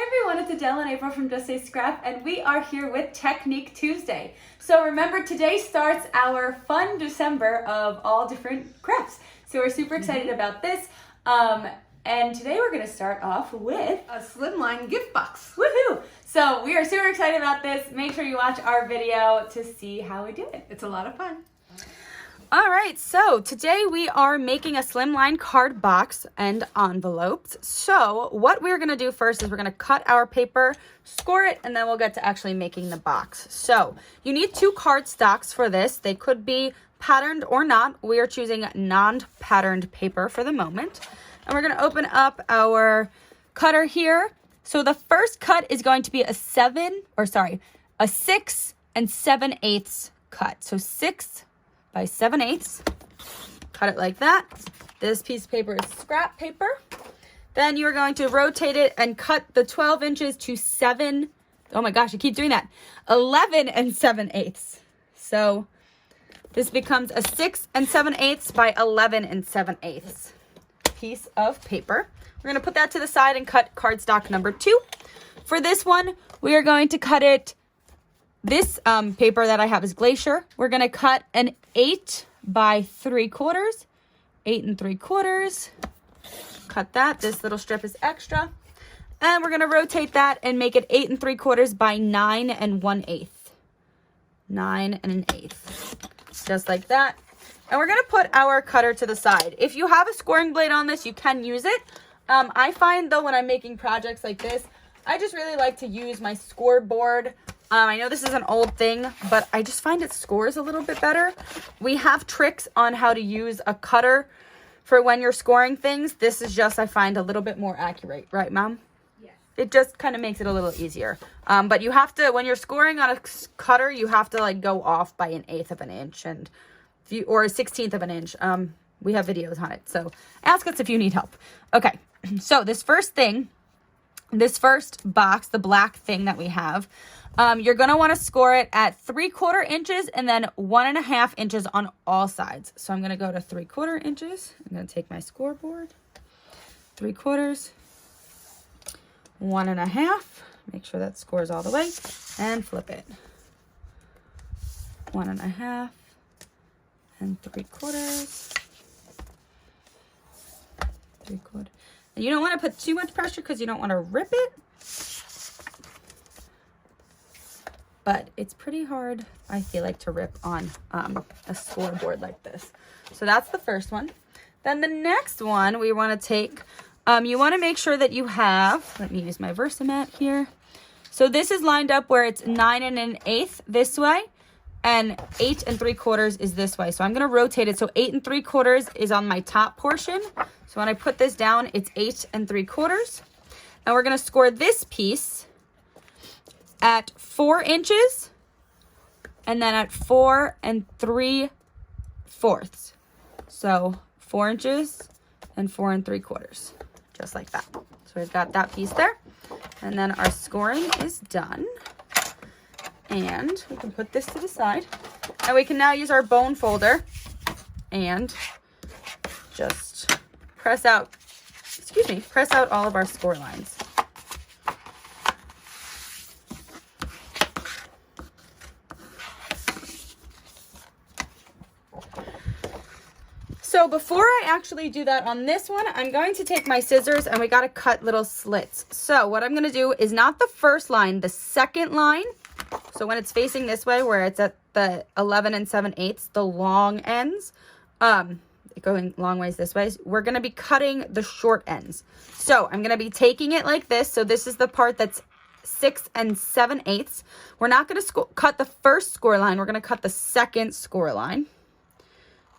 everyone, it's Adele and April from Just Say Scrap, and we are here with Technique Tuesday. So remember, today starts our fun December of all different crafts. So we're super excited about this. And today we're going to start off with a Slimline gift box. Woohoo! So we are super excited about this. Make sure you watch our video to see how we do it. It's a lot of fun. All right, so today we are making a Slimline card box and envelopes. So what we're going to do first is we're going to cut our paper, score it, and then we'll get to actually making the box. So you need 2 card stocks for this. They could be patterned or not. We are choosing non-patterned paper for the moment. And we're going to open up our cutter here. So the first cut is going to be a 6 and 7/8 cut. So 6 by 7/8. Cut it like that. This piece of paper is scrap paper. Then you're going to rotate it and cut the 12 inches to 7. Oh my gosh, I keep doing that. 11 and 7/8. So this becomes a 6 and 7/8 by 11 and 7/8 piece of paper. We're going to put that to the side and cut cardstock number 2. For this one, we are going to cut it. This paper that I have is Glacier. We're going to cut an 8 by 3/4, 8 3/4. Cut that. This little strip is extra. And we're going to rotate that and make it 8 3/4 by 9 1/8. 9 1/8. Just like that. And we're going to put our cutter to the side. If you have a scoring blade on this, you can use it. I find, though, when I'm making projects like this, I just really like to use my scoreboard. I know this is an old thing, but I just find it scores a little bit better. We have tricks on how to use a cutter for when you're scoring things. This is just, I find, a little bit more accurate. Right, Mom? Yes. It just kind of makes it a little easier. But you have to, when you're scoring on a cutter, you have to, like, go off by 1/8 of an inch or a 1/16 of an inch. We have videos on it, so ask us if you need help. Okay, so this first box, the black thing that we have, you're going to want to score it at 3/4 inches and then 1.5 inches on all sides. So I'm going to go to 3/4 inches. I'm going to take my scoreboard, 3/4, 1.5. Make sure that scores all the way and flip it. 1.5 and 3/4. 3/4. And you don't want to put too much pressure because you don't want to rip it. But it's pretty hard, I feel like, to rip on a scoreboard like this. So that's the first one. Then the next one we want to take, you want to make sure that you have, let me use my Versamat here. So this is lined up where it's 9 1/8 this way and 8 3/4 is this way. So I'm going to rotate it. So 8 3/4 is on my top portion. So when I put this down, it's 8 3/4. And we're going to score this piece at 4 inches and then at 4 3/4. So 4 inches and 4 3/4, just like that. So we've got that piece there. And then our scoring is done. And we can put this to the side. And we can now use our bone folder and just press out all of our score lines. So before I actually do that on this one, I'm going to take my scissors and we got to cut little slits. So what I'm going to do is not the first line, the second line. So when it's facing this way, where it's at the 11 and 7/8, the long ends, going long ways this way, we're going to be cutting the short ends. So I'm going to be taking it like this. So this is the part that's 6 and 7/8. We're not going to cut the first score line. We're going to cut the second score line.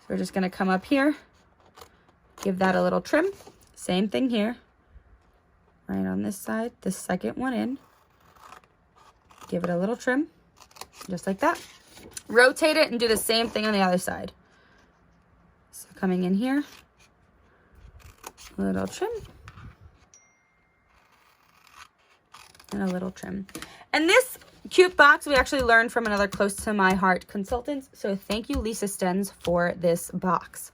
So we're just going to come up here, give that a little trim. Same thing here. Right on this side, the second one in. Give it a little trim, just like that. Rotate it and do the same thing on the other side. So coming in here, a little trim, and a little trim. And this cute box we actually learned from another close to my heart consultant. So thank you, Lisa Stens, for this box.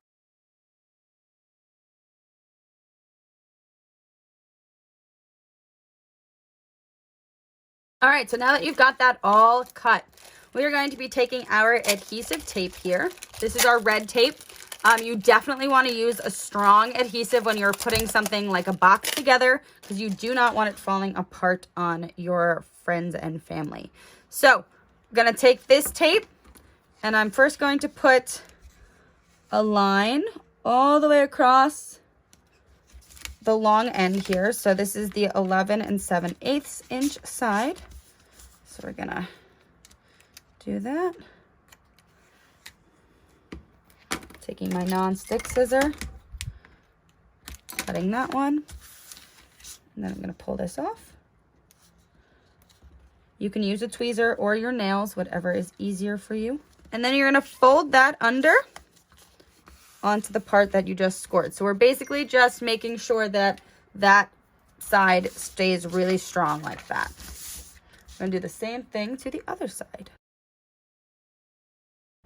All right, so now that you've got that all cut, we are going to be taking our adhesive tape here. This is our red tape. You definitely want to use a strong adhesive when you're putting something like a box together, because you do not want it falling apart on your friends and family. So I'm going to take this tape, and I'm first going to put a line all the way across the long end here. So this is the 11 7/8 inch side. So we're going to do that. Taking my non-stick scissor, cutting that one, and then I'm going to pull this off. You can use a tweezer or your nails, whatever is easier for you. And then you're going to fold that under onto the part that you just scored. So we're basically just making sure that that side stays really strong like that. I'm going to do the same thing to the other side.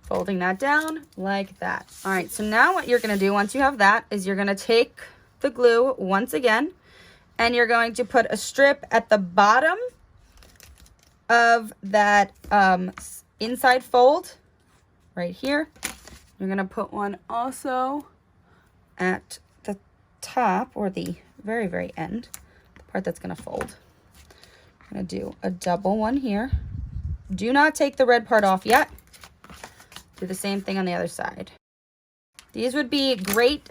Folding that down like that. All right, so now what you're gonna do once you have that is you're gonna take the glue once again, and you're going to put a strip at the bottom of that inside fold right here. You're gonna put one also at the top, or the very, very end, the part that's gonna fold. I'm gonna do a double one here. Do not take the red part off yet. Do the same thing on the other side. These would be great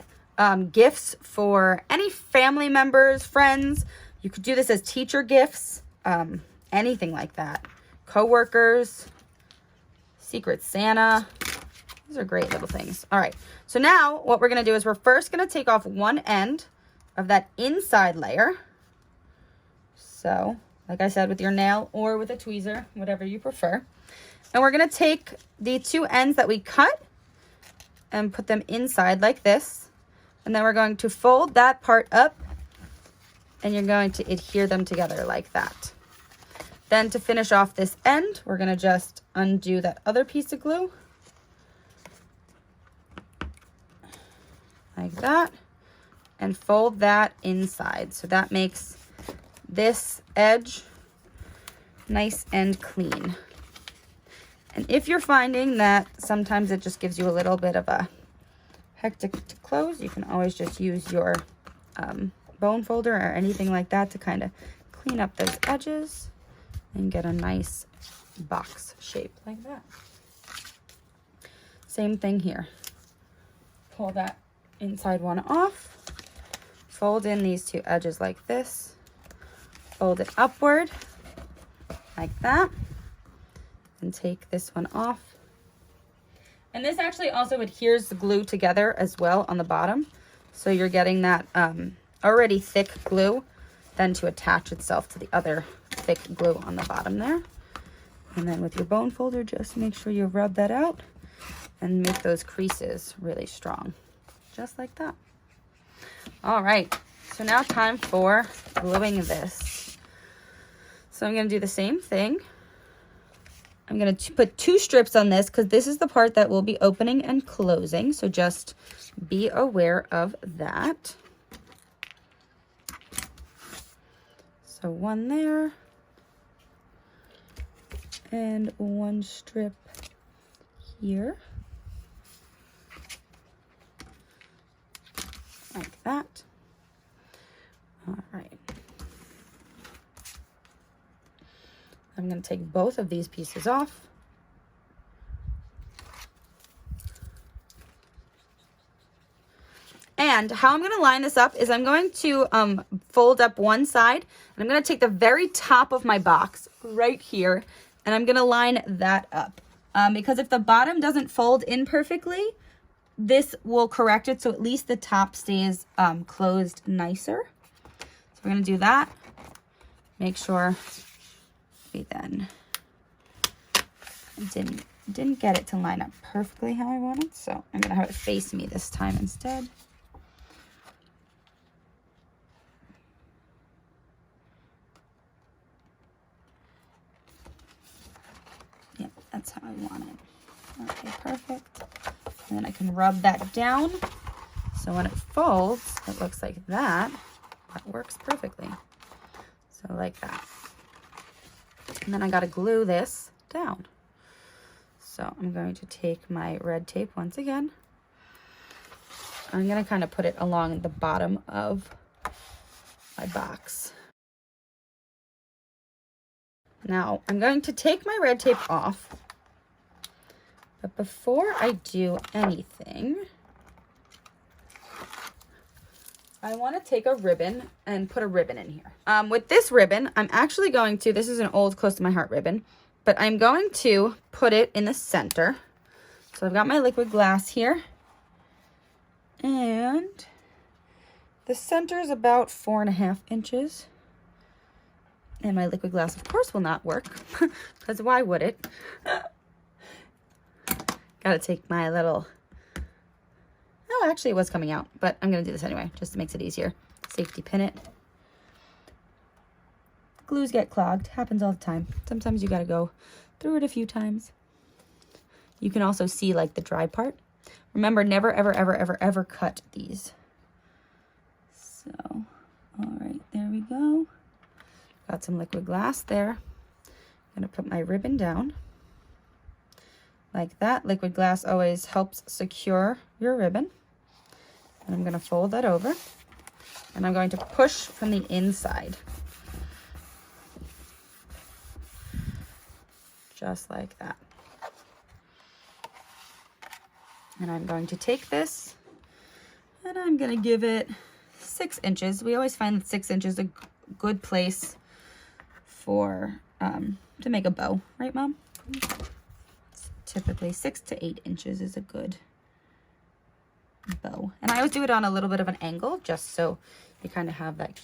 gifts for any family members, friends. You could do this as teacher gifts, anything like that. Co-workers, Secret Santa. These are great little things. All right, so now what we're gonna do is we're first gonna take off one end of that inside layer. So, like I said, with your nail or with a tweezer, whatever you prefer. And we're going to take the two ends that we cut and put them inside like this. And then we're going to fold that part up, and you're going to adhere them together like that. Then to finish off this end, we're going to just undo that other piece of glue. Like that. And fold that inside. So that makes this edge nice and clean. And if you're finding that sometimes it just gives you a little bit of a hectic to close, you can always just use your bone folder or anything like that to kind of clean up those edges and get a nice box shape like that. Same thing here. Pull that inside one off, fold in these two edges like this, fold it upward like that, and take this one off. And this actually also adheres the glue together as well on the bottom. So you're getting that already thick glue then to attach itself to the other thick glue on the bottom there. And then with your bone folder, just make sure you rub that out and make those creases really strong, just like that. All right, so now time for gluing this. So I'm gonna do the same thing. I'm going to put two strips on this because this is the part that will be opening and closing. So just be aware of that. So one there. And one strip here. Like that. All right. I'm going to take both of these pieces off. And how I'm going to line this up is I'm going to fold up one side, and I'm going to take the very top of my box right here, and I'm going to line that up. Because if the bottom doesn't fold in perfectly, this will correct it, so at least the top stays closed nicer. So we're going to do that. Make sure we then didn't get it to line up perfectly how I wanted, so I'm going to have it face me this time instead. Yep, that's how I want it. Okay, perfect. And then I can rub that down, so when it folds, it looks like that. That works perfectly. So like that. And then I got to glue this down. So I'm going to take my red tape once again. I'm going to kind of put it along the bottom of my box. Now I'm going to take my red tape off. But before I do anything, I want to take a ribbon and put a ribbon in here. With this ribbon, I'm actually going to, this is an old Close to My Heart ribbon, but I'm going to put it in the center. So I've got my liquid glass here. And the center is about 4.5 inches. And my liquid glass, of course, will not work, because why would it? Gotta take my little, oh, actually it was coming out, but I'm gonna do this anyway, just to make it easier. Safety pin it. Glues get clogged, happens all the time. Sometimes you gotta go through it a few times. You can also see like the dry part. Remember, never, ever, ever, ever, ever cut these. So, all right, there we go. Got some liquid glass there. I'm gonna put my ribbon down. Like that. Liquid glass always helps secure your ribbon. And I'm going to fold that over. And I'm going to push from the inside. Just like that. And I'm going to take this and I'm going to give it 6 inches. We always find that 6 inches is a good place for to make a bow, right, Mom? Typically 6 to 8 inches is a good bow. And I always do it on a little bit of an angle, just so you kind of have that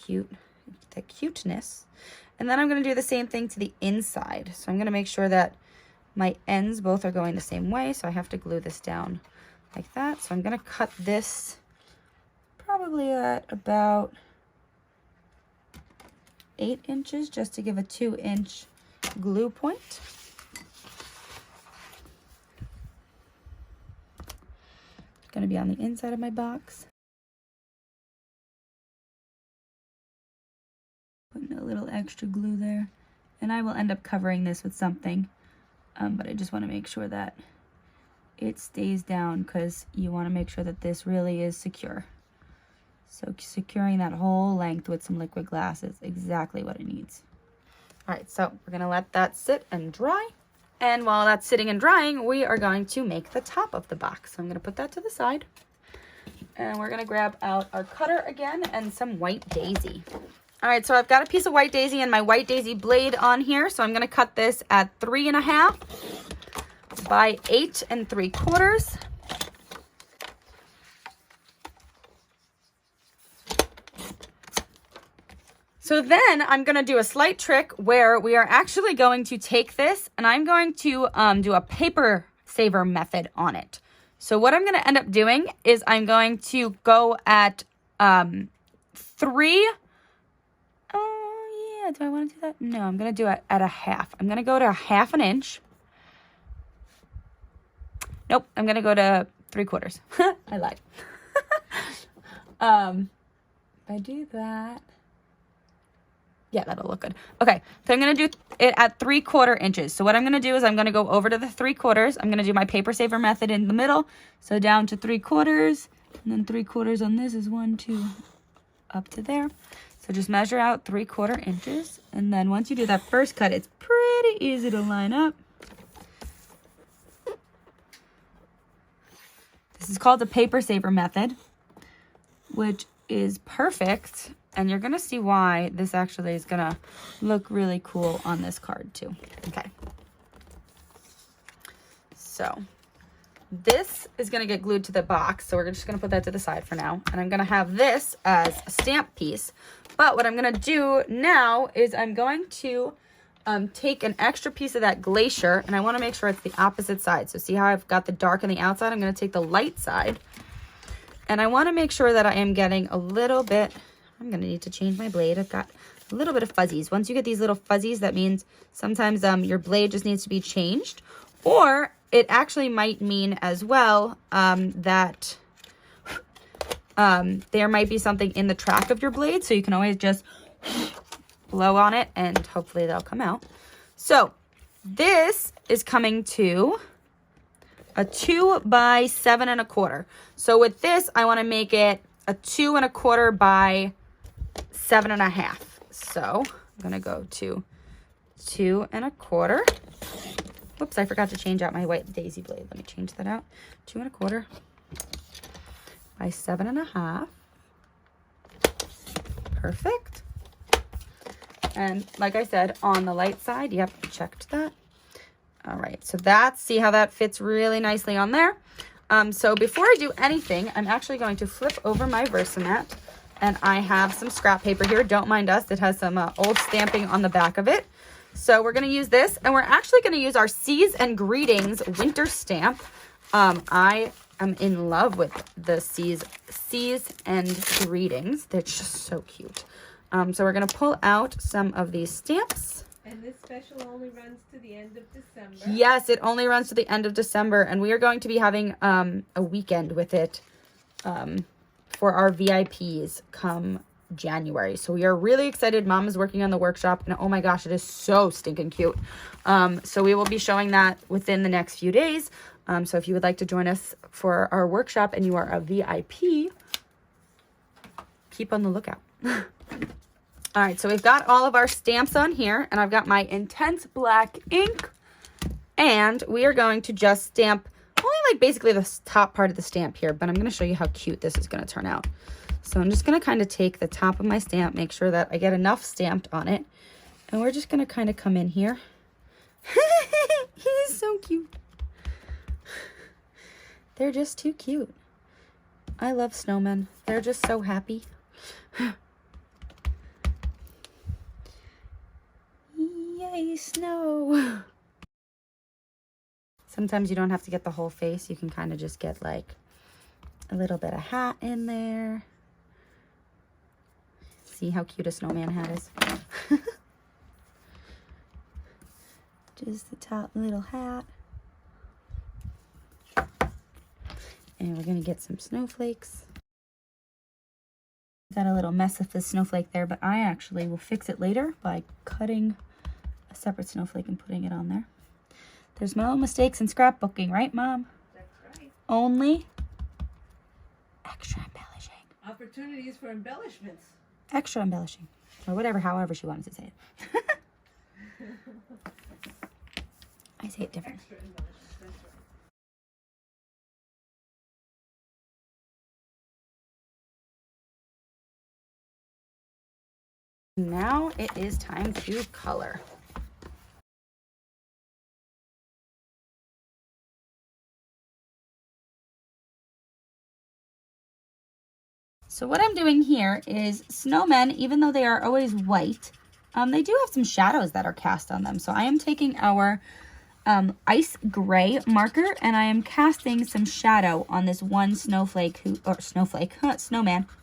cuteness. And then I'm going to do the same thing to the inside. So I'm going to make sure that my ends both are going the same way. So I have to glue this down like that. So I'm going to cut this probably at about 8 inches, just to give a 2-inch glue point. Going to be on the inside of my box. Putting a little extra glue there. And I will end up covering this with something. But I just want to make sure that it stays down, because you want to make sure that this really is secure. So securing that whole length with some liquid glass is exactly what it needs. All right, so we're going to let that sit and dry. And while that's sitting and drying, we are going to make the top of the box. So I'm going to put that to the side. And we're going to grab out our cutter again and some white daisy. All right, so I've got a piece of white daisy and my white daisy blade on here. So I'm going to cut this at 3.5 by 8 3/4. So then I'm going to do a slight trick where we are actually going to take this and I'm going to do a paper saver method on it. So what I'm going to end up doing is I'm going to go at 3. Oh, yeah. Do I want to do that? No, I'm going to do it at a half. I'm going to go to 1/2 inch. Nope, I'm going to go to 3/4. I lied. If I do that. Yeah, that'll look good. Okay, so I'm going to do it at 3/4 inches. So what I'm going to do is I'm going to go over to the 3/4. I'm going to do my paper saver method in the middle. So down to 3/4, and then 3/4 on this is 1, 2, up to there. So just measure out 3/4 inches. And then once you do that first cut, it's pretty easy to line up. This is called the paper saver method, which is perfect. And you're going to see why this actually is going to look really cool on this card too. Okay. So this is going to get glued to the box. So we're just going to put that to the side for now. And I'm going to have this as a stamp piece. But what I'm going to do now is I'm going to take an extra piece of that glacier. And I want to make sure it's the opposite side. So see how I've got the dark on the outside? I'm going to take the light side. And I want to make sure that I am getting a little bit... I'm going to need to change my blade. I've got a little bit of fuzzies. Once you get these little fuzzies, that means sometimes your blade just needs to be changed. Or it actually might mean as well that there might be something in the track of your blade. So you can always just blow on it and hopefully they'll come out. So this is coming to a 2 by 7 1/4. So with this, I want to make it a 2 1/4 by 7 1/2. So I'm going to go to 2 1/4. Whoops, I forgot to change out my white daisy blade. Let me change that out. 2 1/4 by 7 1/2. Perfect. And like I said, on the light side, yep, checked that. All right, so see how that fits really nicely on there. So before I do anything, I'm actually going to flip over my Versamat, and I have some scrap paper here. Don't mind us. It has some old stamping on the back of it. So we're going to use this, and we're actually going to use our Seas and Greetings winter stamp. I am in love with the Seas and Greetings. They're just so cute. So we're going to pull out some of these stamps. And this special only runs to the end of December. Yes, it only runs to the end of December, and we are going to be having a weekend with it for our VIPs come January. So we are really excited. Mom is working on the workshop, and oh my gosh, it is so stinking cute. So we will be showing that within the next few days. So if you would like to join us for our workshop and you are a VIP, keep on the lookout. All right, so we've got all of our stamps on here, and I've got my intense black ink, and we are going to just stamp only like basically the top part of the stamp here, but I'm going to show you how cute this is going to turn out. So I'm just going to kind of take the top of my stamp, make sure that I get enough stamped on it, and we're just going to kind of come in here. He's so cute. They're just too cute. I love snowmen. They're just so happy. Yay, snow. Sometimes you don't have to get the whole face. You can kind of just get like a little bit of hat in there. See how cute a snowman hat is. Just the top little hat. And we're going to get some snowflakes. Got a little mess with the snowflake there, but I actually will fix it later by cutting a separate snowflake and putting it on there. There's no mistakes in scrapbooking, right, Mom? That's right. Only extra embellishing. Opportunities for embellishments. Extra embellishing. Or whatever, however she wanted to say it. I say it different. Extra embellishments, that's right. Now it is time to color. So what I'm doing here is snowmen, even though they are always white, they do have some shadows that are cast on them. So I am taking our ice gray marker, and I am casting some shadow on this one snowman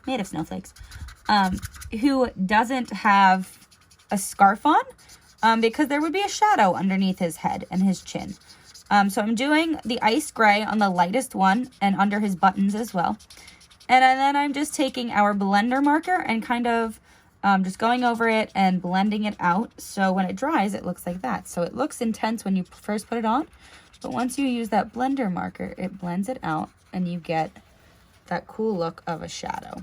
made of snowflakes, who doesn't have a scarf on, because there would be a shadow underneath his head and his chin. So I'm doing the ice gray on the lightest one and under his buttons as well. And then I'm just taking our blender marker and kind of just going over it and blending it out. So when it dries, it looks like that. So it looks intense when you first put it on, but once you use that blender marker, it blends it out and you get that cool look of a shadow.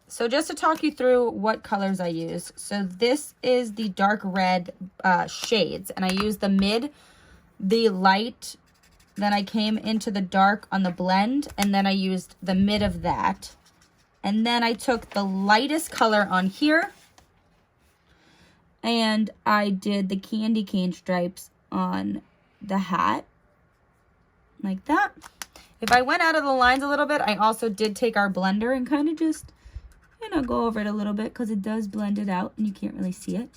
So just to talk you through what colors I use. So this is the dark red shades, and I used the mid, the light, then I came into the dark on the blend, and then I used the mid of that. And then I took the lightest color on here, and I did the candy cane stripes on the hat, like that. If I went out of the lines a little bit, I also did take our blender and kind of just, you know, go over it a little bit, because it does blend it out and you can't really see it.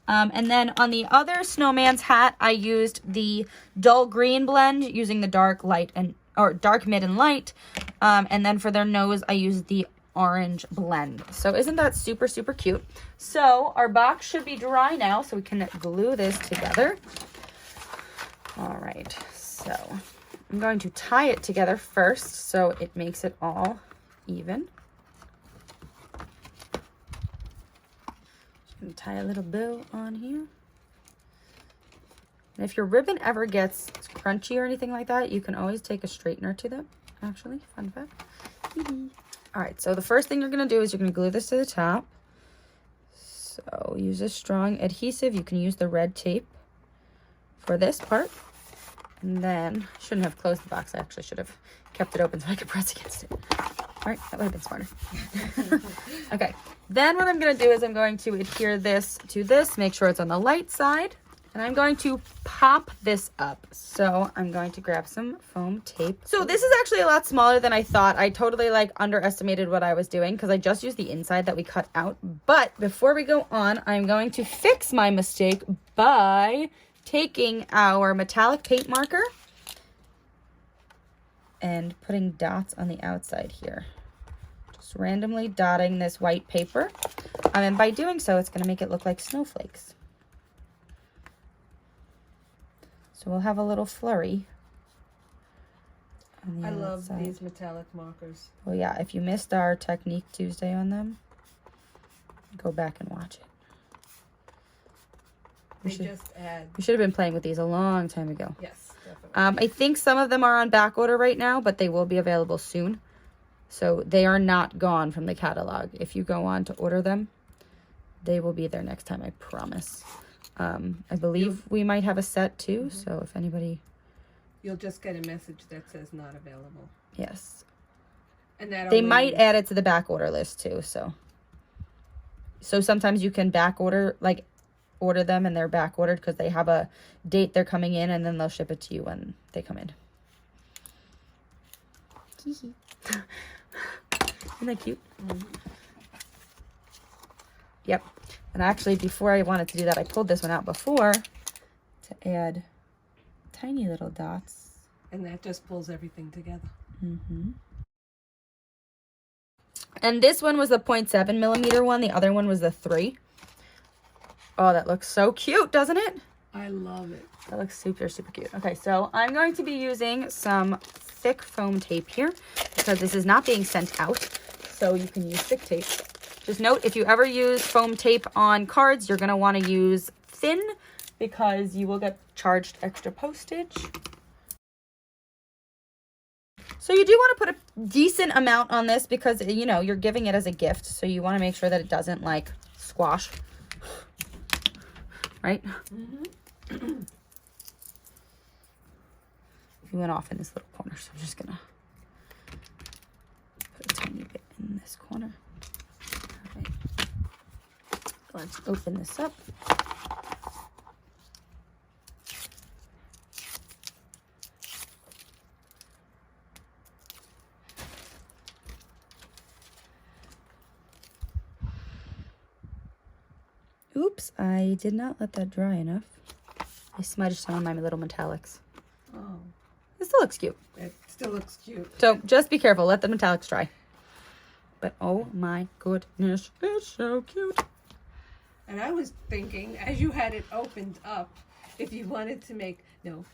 And then on the other snowman's hat, I used the dull green blend using the dark light or dark mid and light. And then for their nose, I used the orange blend. So isn't that super, super cute? So our box should be dry now, so we can glue this together. All right, so I'm going to tie it together first so it makes it all even. And tie a little bow on here. And if your ribbon ever gets crunchy or anything like that, you can always take a straightener to them. Actually, fun fact. All right, so the first thing you're gonna do is you're gonna glue this to the top. So use a strong adhesive. You can use the red tape for this part. And then, I shouldn't have closed the box. I actually should have kept it open so I could press against it. All right, that would have been smarter. Okay, then what I'm gonna do is I'm going to adhere this to this, make sure it's on the light side, and I'm going to pop this up. So I'm going to grab some foam tape. So this is actually a lot smaller than I thought. I totally underestimated what I was doing because I just used the inside that we cut out. But before we go on, I'm going to fix my mistake by taking our metallic paint marker and putting dots on the outside here. Just randomly dotting this white paper. And by doing so, it's going to make it look like snowflakes. So we'll have a little flurry on the I love outside. these metallic markers. Well, yeah, if you missed our Technique Tuesday on them, go back and watch it. They just add. We should have been playing with these a long time ago. Yes, definitely. I think some of them are on back order right now, but they will be available soon. So they are not gone from the catalog. If you go on to order them, they will be there next time, I promise. I believe we might have a set too, so if anybody... You'll just get a message that says not available. Yes. And that They might add it to the back order list too, so sometimes you can back order, order them and they're back ordered because they have a date they're coming in and then they'll ship it to you when they come in. Isn't that cute? Yep. And actually, before I wanted to do that, I pulled this one out before to add tiny little dots. And that just pulls everything together. And this one was the 0.7 millimeter one. The other one was the 3. Oh, that looks so cute, doesn't it? I love it. That looks super, super cute. Okay, so I'm going to be using some thick foam tape here because this is not being sent out. So you can use thick tape. Just note, if you ever use foam tape on cards, you're going to want to use thin because you will get charged extra postage. So you do want to put a decent amount on this because, you know, you're giving it as a gift. So you want to make sure that it doesn't squash. Right? We went off in this little corner, so I'm just gonna put a tiny bit in this corner. All right. Let's open this up. Oops, I did not let that dry enough. I smudged some of my little metallics. Oh, It still looks cute. it still looks cute. So just be careful. Let the metallics dry. But oh my goodness, it's so cute. And I was thinking, as you had it opened up, if you wanted to make, no,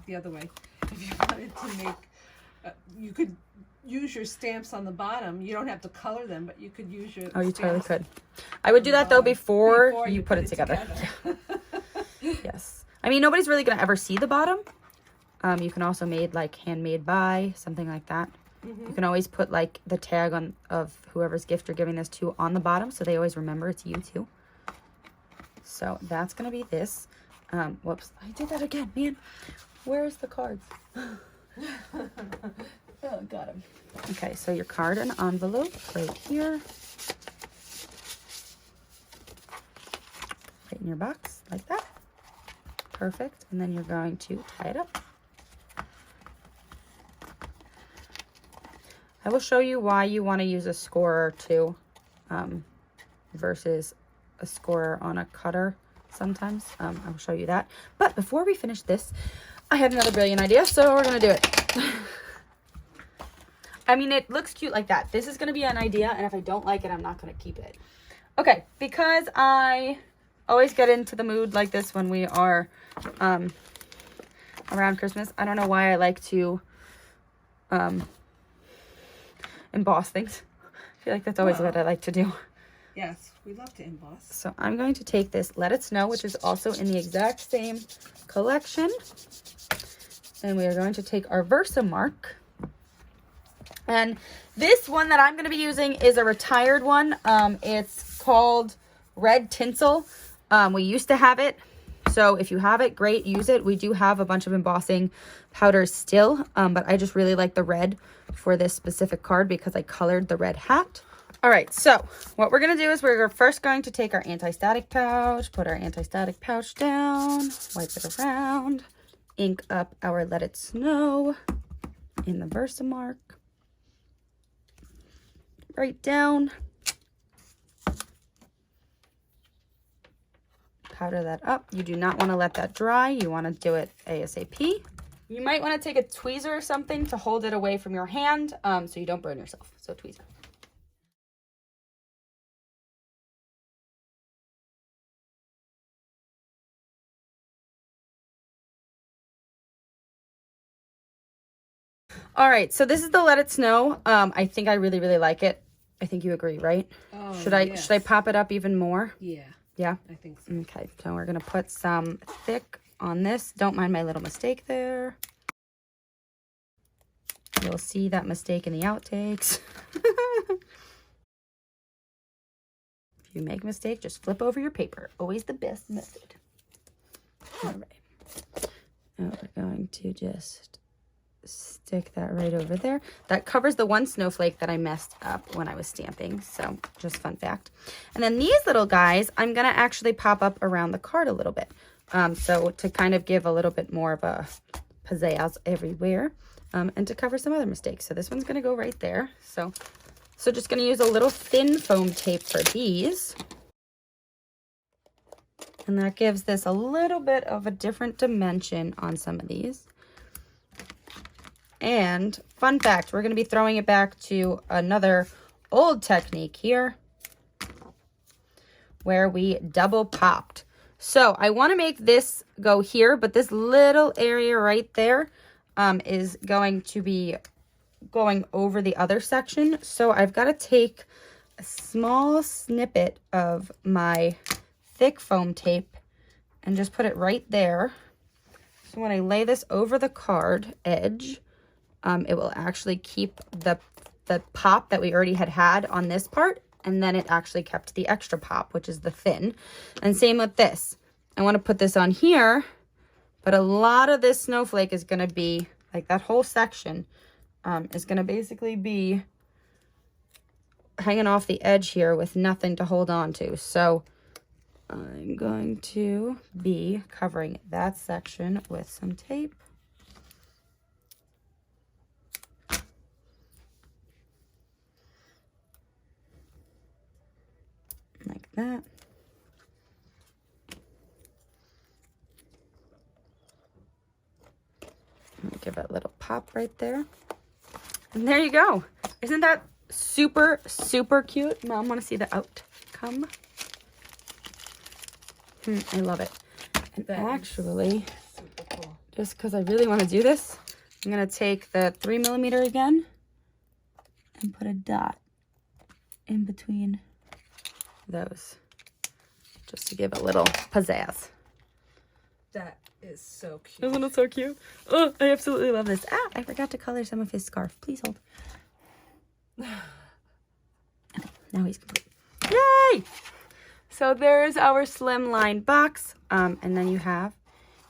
the other way. If you wanted to make, you could use your stamps on the bottom. You don't have to color them, but you could use your Oh, you totally stamps could. I would do that though before before you put it together. together. Yes. I mean, nobody's really going to ever see the bottom. You can also make handmade by, something like that. You can always put the tag of whoever's gift you're giving this to on the bottom so they always remember it's you too. So that's going to be this. Whoops, I did that again, man. Where's the cards? Oh, got him. Okay, so your card and envelope right here. Right in your box, like that. Perfect. And then you're going to tie it up. I will show you why you want to use a scorer too, versus a scorer on a cutter. sometimes. I will show you that. But before we finish this, I had another brilliant idea, so we're going to do it. I mean, it looks cute like that. This is going to be an idea, and if I don't like it, I'm not going to keep it. Okay, because I always get into the mood like this when we are around Christmas. I don't know why I like to emboss things. I feel like that's always what I like to do. Yes, we love to emboss. So I'm going to take this Let It Snow, which is also in the exact same collection. And we are going to take our Versamark. And this one that I'm going to be using is a retired one. It's called Red Tinsel. We used to have it. So if you have it, great, use it. We do have a bunch of embossing powders still. But I just really like the red for this specific card because I colored the red hat. All right, so what we're going to do is we're first going to take our anti-static pouch, put our anti-static pouch down, wipe it around, ink up our Let It Snow in the Versamark, right down, powder that up. You do not want to let that dry. You want to do it ASAP. You might want to take a tweezer or something to hold it away from your hand so you don't burn yourself. So tweezer. All right, so this is the Let It Snow. I think I really, really like it. I think you agree, right? Oh, should I pop it up even more? Yeah. Yeah? I think so. Okay, so we're going to put some thick on this. Don't mind my little mistake there. You'll see that mistake in the outtakes. If you make a mistake, just flip over your paper. Always the best method. All right. Now we're going to just stick that right over there. That covers the one snowflake that I messed up when I was stamping. So just fun fact. And then these little guys, I'm going to actually pop up around the card a little bit. So to kind of give a little bit more of a pizzazz everywhere. And to cover some other mistakes. So this one's going to go right there. So just going to use a little thin foam tape for these. And that gives this a little bit of a different dimension on some of these. And fun fact, we're going to be throwing it back to another old technique here where we double popped. So I want to make this go here, but this little area right there is going to be going over the other section. So I've got to take a small snippet of my thick foam tape and just put it right there. So when I lay this over the card edge, it will actually keep the pop that we already had on this part, and then it actually kept the extra pop, which is the thin. And same with this. I want to put this on here, but a lot of this snowflake is going to be, like that whole section is going to basically be hanging off the edge here with nothing to hold on to. So I'm going to be covering that section with some tape. Like that. Give it a little pop right there. And there you go. Isn't that super, super cute? Mom, want to see the outcome? I love it. And that actually, super cool. Just because I really want to do this, I'm going to take the 3mm again and put a dot in between those, just to give a little pizzazz. That is so cute. Isn't it so cute? Oh, I absolutely love this. Ah, I forgot to color some of his scarf. Please hold. Okay, now he's complete. Yay! So there's our Slimline box, and then you have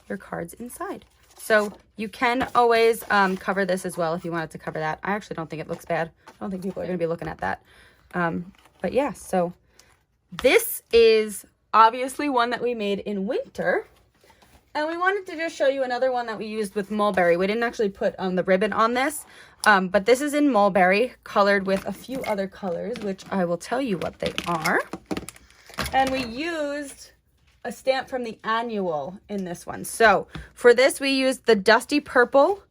your cards inside. So you can always cover this as well if you wanted to cover that. I actually don't think it looks bad. I don't think people are going to be looking at that. But yeah, so this is obviously one that we made in winter. And we wanted to just show you another one that we used with mulberry. We didn't actually put the ribbon on this, but this is in mulberry, colored with a few other colors, which I will tell you what they are. And we used a stamp from the annual in this one. So for this, we used the Dusty Purple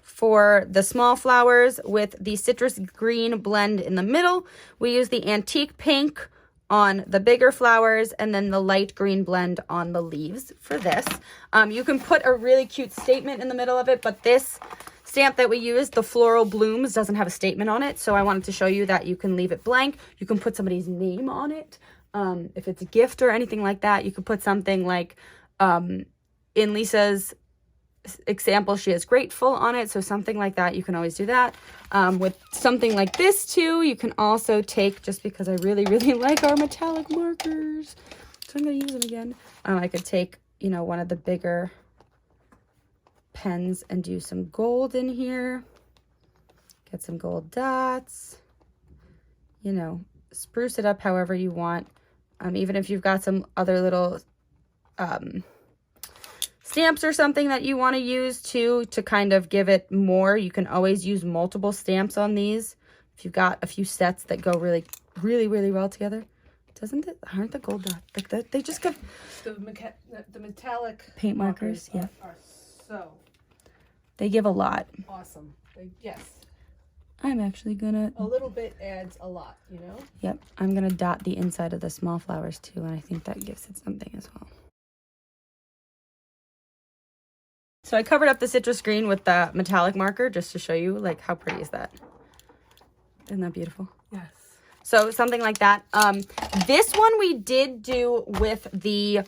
for the small flowers with the Citrus Green blend in the middle. We used the Antique Pink on the bigger flowers and then the light green blend on the leaves for this. You can put a really cute statement in the middle of it, but this stamp that we used, the Floral Blooms, doesn't have a statement on it. So I wanted to show you that you can leave it blank. You can put somebody's name on it. If it's a gift or anything like that, you could put something like, in Lisa's example, she has grateful on it. So something like that, you can always do that. With something like this too, you can also take, just because I really, really like our metallic markers, so I'm going to use them again. I could take, you know, one of the bigger pens and do some gold in here. Get some gold dots, you know, spruce it up however you want. Even if you've got some other little stamps or something that you want to use to kind of give it more, you can always use multiple stamps on these. If you've got a few sets that go really, really, really well together. Doesn't it? Aren't the gold dots like that? They just give the metallic paint markers. Yeah, are so they give a lot. awesome. Yes, I'm actually gonna. a little bit adds a lot, you know. Yep, I'm gonna dot the inside of the small flowers too, and I think that gives it something as well. So I covered up the citrus green with the metallic marker just to show you, like, how pretty is that? Isn't that beautiful? Yes. So something like that. This one we did do with the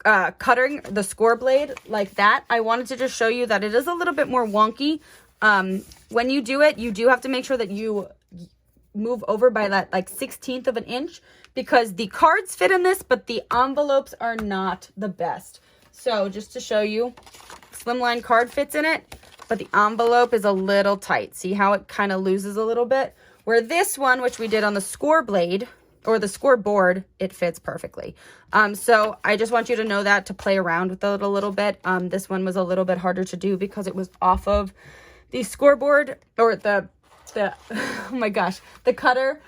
cutting the score blade like that. I wanted to just show you that it is a little bit more wonky. When you do it, you do have to make sure that you move over by that like 1/16 of an inch, because the cards fit in this, but the envelopes are not the best. So just to show you, Slimline card fits in it, but the envelope is a little tight. See how it kind of loses a little bit? Where this one, which we did on the score blade or the scoreboard, it fits perfectly. So I just want you to know that, to play around with it a little bit. This one was a little bit harder to do because it was off of the scoreboard or the oh my gosh, the cutter.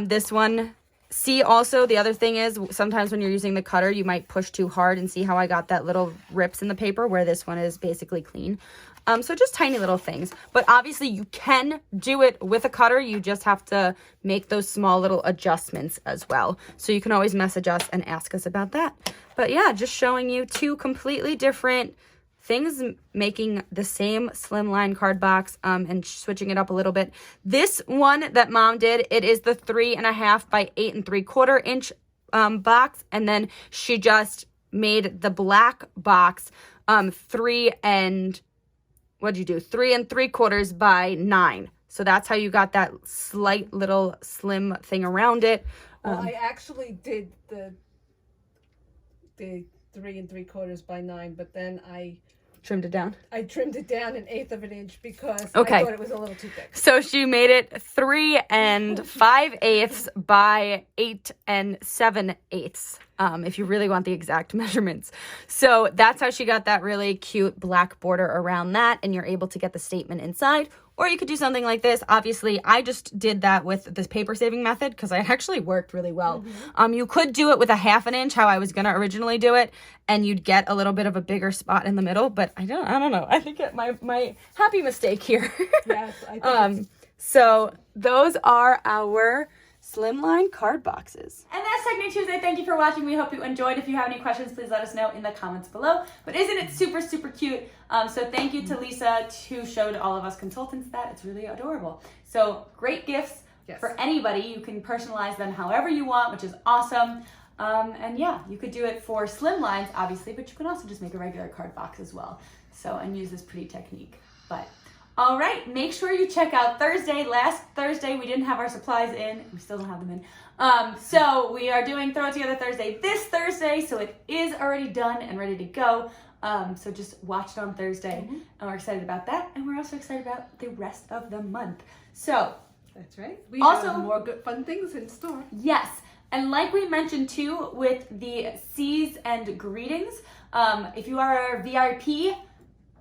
This one, see, also the other thing is sometimes when you're using the cutter, you might push too hard, and see how I got that little rips in the paper where this one is basically clean. So just tiny little things, but obviously you can do it with a cutter. You just have to make those small little adjustments as well. So you can always message us and ask us about that. But yeah, just showing you two completely different things making the same Slimline card box, and switching it up a little bit. This one that Mom did, it is the 3.5 by 8 3/4 inch box, and then she just made the black box 3 3/4 by 9. So that's how you got that slight little slim thing around it. Well, I actually did the 3 3/4 by 9, but then I trimmed it down. I trimmed it down 1/8 of an inch because I thought it was a little too thick. So she made it 3 5/8 by 8 7/8. If you really want the exact measurements. So that's how she got that really cute black border around that, and you're able to get the statement inside. Or you could do something like this. Obviously, I just did that with this paper saving method because it actually worked really well. You could do it with 1/2 inch, how I was going to originally do it, and you'd get a little bit of a bigger spot in the middle. But I don't know. I think my happy mistake here. Yes, I think So those are our Slimline card boxes. And that's Technique Tuesday. Thank you for watching. We hope you enjoyed. If you have any questions, please let us know in the comments below. But isn't it super, super cute? So thank you to Lisa, who showed all of us consultants that. It's really adorable. So great gifts for anybody. You can personalize them however you want, which is awesome. And yeah, you could do it for Slimlines, obviously, but you can also just make a regular card box as well. So, and use this pretty technique. But all right, make sure you check out Thursday. Last Thursday, we didn't have our supplies in. We still don't have them in. So we are doing Throw It Together Thursday this Thursday. So it is already done and ready to go. So just watch it on Thursday. And we're excited about that. And we're also excited about the rest of the month. So that's right. We also have more good fun things in store. Yes. And like we mentioned too, with the C's and greetings, if you are a VIP,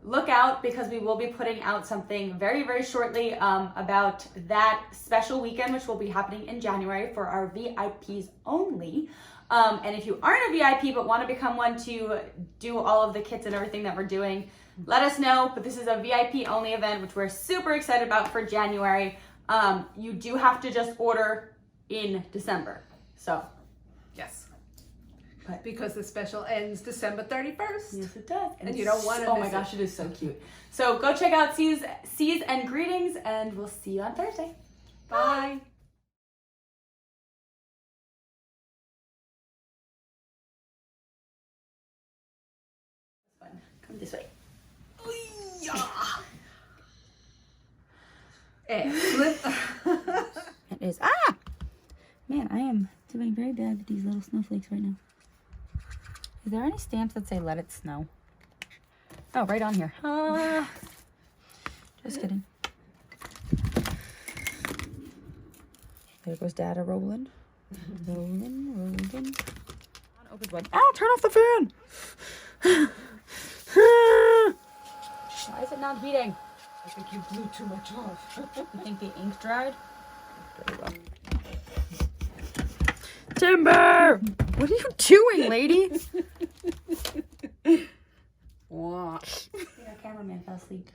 look out, because we will be putting out something very, very shortly about that special weekend, which will be happening in January for our VIPs only. And if you aren't a VIP but want to become one to do all of the kits and everything that we're doing, let us know. But this is a VIP only event, which we're super excited about for January. You do have to just order in December. So, Yes. but Because the special ends December 31st. yes, it does. And you don't want to Oh my miss gosh, it is so cute. So go check out C's and Greetings, and we'll see you on Thursday. Bye. Come this way. It is. Man, I am doing very bad with these little snowflakes right now. Is there any stamps that say "Let it snow"? Oh, right on here. Just kidding. There goes Data rolling. Rolling. Open one. Ow, turn off the fan! Why is it not beating? I think you blew too much off. You think the ink dried? There we go. Timber! What are you doing, lady? What? Our cameraman fell asleep.